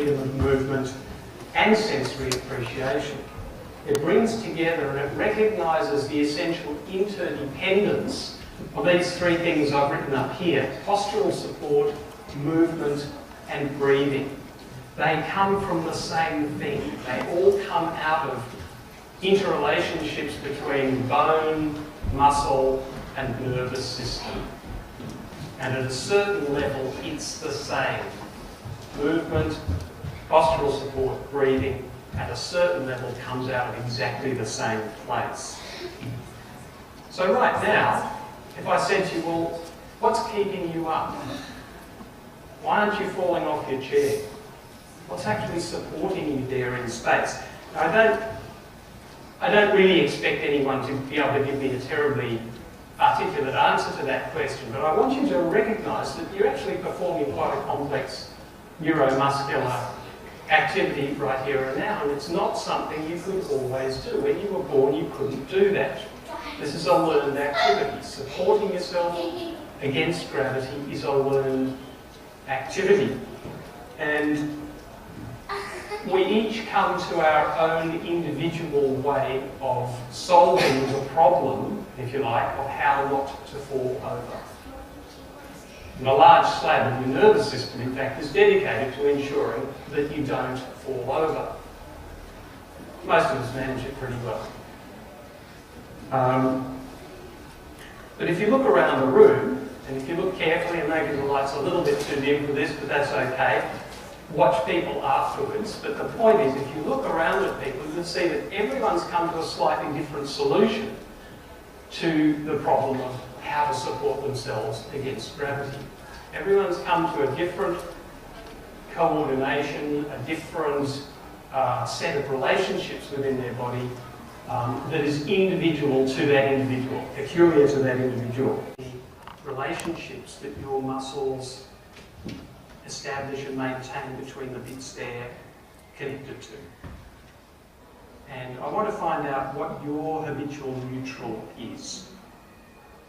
freedom of movement and sensory appreciation. It brings together and it recognises the essential interdependence of these three things I've written up here: postural support, movement and breathing. They come from the same thing. They all come out of interrelationships between bone, muscle and nervous system. And at a certain level, it's the same. Movement, postural support, breathing, at a certain level comes out of exactly the same place. So right now, if I said to you, well, what's keeping you up? Why aren't you falling off your chair? What's actually supporting you there in space? Now, I don't really expect anyone to be able to give me a terribly articulate answer to that question, but I want you to recognise that you're actually performing quite a complex neuromuscular activity right here and now, and it's not something you could always do. When you were born, you couldn't do that. This is a learned activity. Supporting yourself against gravity is a learned activity. And we each come to our own individual way of solving the problem, if you like, of how not to fall over. And a large slab of your nervous system, in fact, is dedicated to ensuring that you don't fall over. Most of us manage it pretty well. But if you look around the room, and if you look carefully, and maybe the light's a little bit too dim for this, but that's okay, watch people afterwards. But the point is, if you look around at people, you'll see that everyone's come to a slightly different solution to the problem of how to support themselves against gravity. Everyone's come to a different coordination, a different set of relationships within their body that is individual to that individual, peculiar to that individual. The relationships that your muscles establish and maintain between the bits they're connected to. And I want to find out what your habitual neutral is.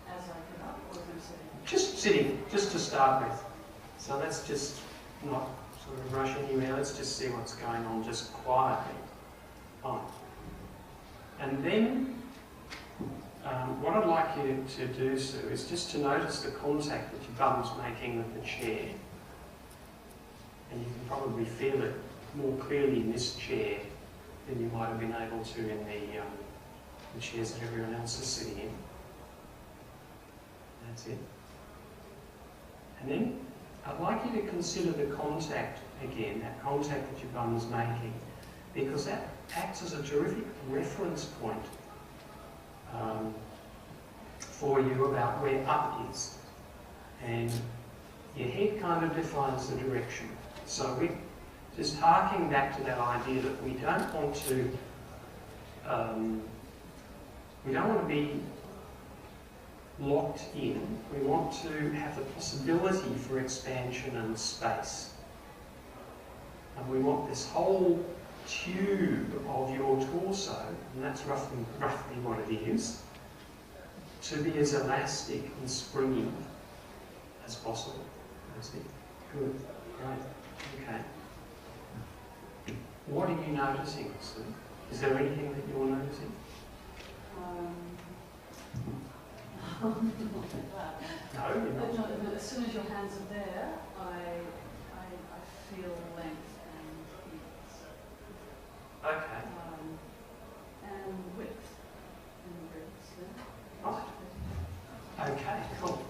As I get up, or am I sitting? Just sitting, just to start with. So let's just not sort of rush anywhere, let's just see what's going on just quietly. Fine. And then what I'd like you to do, Sue, is just to notice the contact that your bum's making with the chair. And you can probably feel it more clearly in this chair than you might have been able to in the chairs that everyone else is sitting in. That's it. And then I'd like you to consider the contact again, that contact that your bum's making, because that acts as a terrific reference point for you about where up is. And your head kind of defines the direction. So we just harking back to that idea that we don't want to be locked in. We want to have the possibility for expansion and space. And we want this whole tube of your torso, and that's roughly what it is, to be as elastic and springy as possible. That's it. Good. Great. Okay. What are you noticing, Sue? Is there anything that you're noticing? Not like that. No, you're not. But as soon as your hands are there, I feel length and ease. Okay. And width in the ribs. Right. Okay, cool.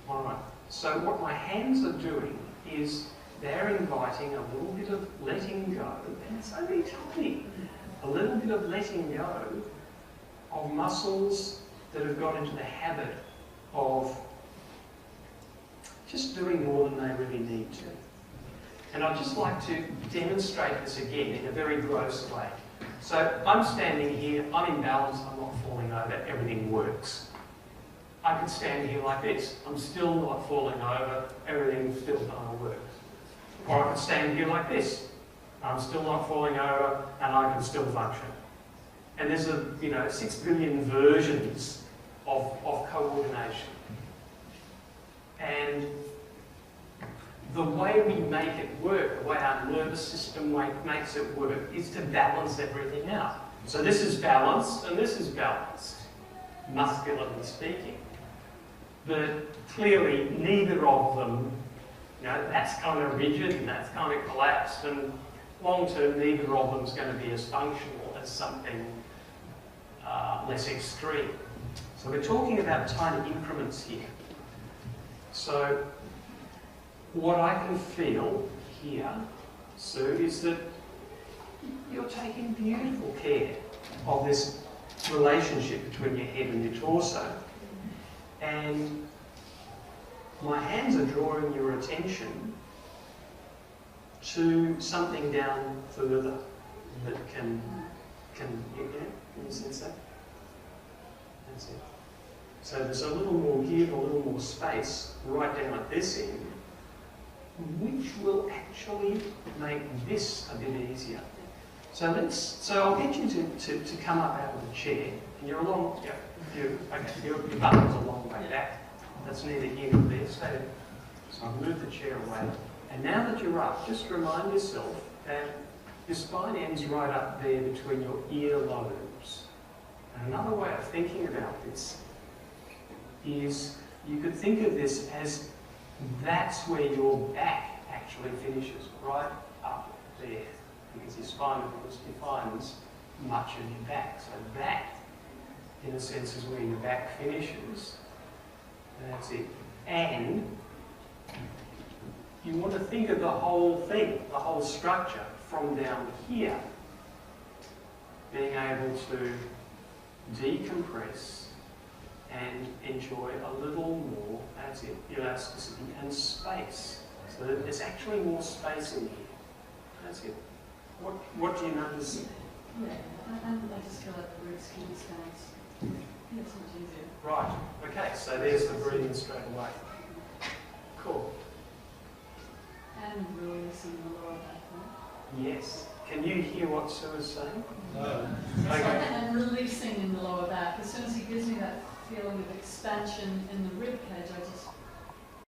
All right. So what my hands are doing is they're inviting a little bit of letting go, and it's only tiny, a little bit of letting go of muscles that have got into the habit of just doing more than they really need to. And I'd just like to demonstrate this again in a very gross way. So I'm standing here, I'm in balance, I'm not falling over, everything works. I could stand here like this, I'm still not falling over, everything still kind of works. Or I could stand here like this, I'm still not falling over, and I can still function. And there's 6 billion versions of coordination. And the way we make it work, the way our nervous system makes it work, is to balance everything out. So this is balanced and this is balanced, muscularly speaking. But clearly neither of them, that's kind of rigid and that's kind of collapsed, and long term neither of them is going to be as functional as something less extreme. So we're talking about tiny increments here. So what I can feel here, Sue, is that you're taking beautiful care of this relationship between your head and your torso. And my hands are drawing your attention to something down further that can you sense that? That's it. So there's a little more give, a little more space right down at this end, which will actually make this a bit easier. So I'll get you to come up out of the chair, and you're along, your button's a long way back. That's neither here nor there. Stay there. So I've moved the chair away. And now that you're up, just remind yourself that your spine ends right up there between your earlobes. And another way of thinking about this is you could think of this as that's where your back actually finishes, right up there. Because your spine, of course, defines much of your back. So that, in a sense, is where your back finishes. That's it. And you want to think of the whole thing, the whole structure, from down here, being able to decompress and enjoy a little more, that's it, elasticity and space. So that there's actually more space in here. That's it. What do you notice? Yeah, I just feel like the ribs can expand. Yeah, it's much easier. Right, okay, so there's the breathing straight away. Cool. And releasing the lower back, right? Yes. Can you hear what Sue is saying? No. Okay. And releasing in the lower back. As soon as he gives me that feeling of expansion in the rib cage, I just